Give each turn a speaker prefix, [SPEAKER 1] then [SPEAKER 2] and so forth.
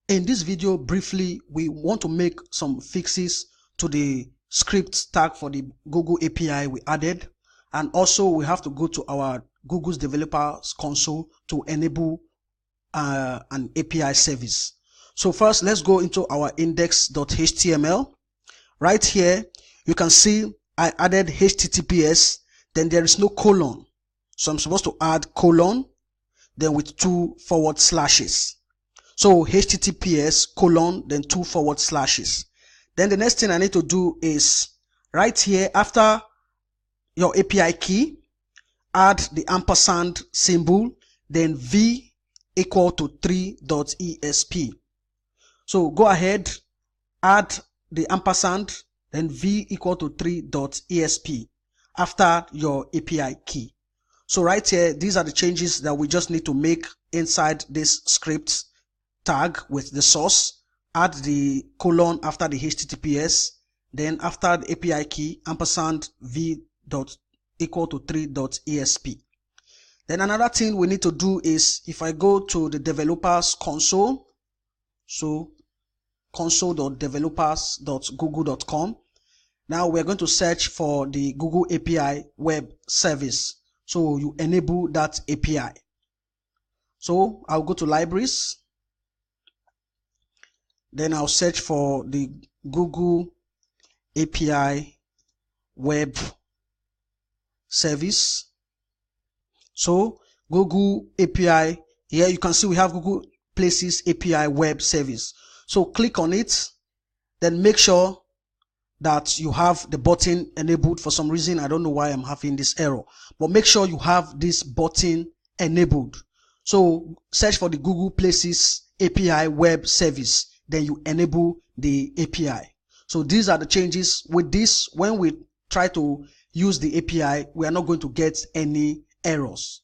[SPEAKER 1] In this video, briefly, we want to make some fixes to the script tag for the Google API we added. And also we have to go to our Google's developers console to enable an API service. So first, let's go into our index.html. Right here, you can see I added HTTPS, then there is no colon. So I'm supposed to add colon, then with 2 forward slashes. So HTTPS colon, then 2 forward slashes. Then the next thing I need to do is right here after your API key, add the ampersand symbol, then v equal to 3.esp. So go ahead, add the ampersand, then v equal to 3.esp after your API key. So right here, these are the changes that we just need to make inside this script tag with the source. Add the colon after the HTTPS, then after the API key, ampersand v dot equal to 3.esp. Then another thing we need to do is, if I go to the developers console, so console.developers.google.com, now we're going to search for the Google API web service. So you enable that API. So I'll go to libraries, then I'll search for the Google API web service. So Google API, here you can see we have Google Places API web service. So click on it, then make sure that you have the button enabled. For some reason, I don't know why I'm having this error, but make sure you have this button enabled. So search for the Google Places API web service, then you enable the API. So these are the changes. With this, when we try to use the API, we are not going to get any errors.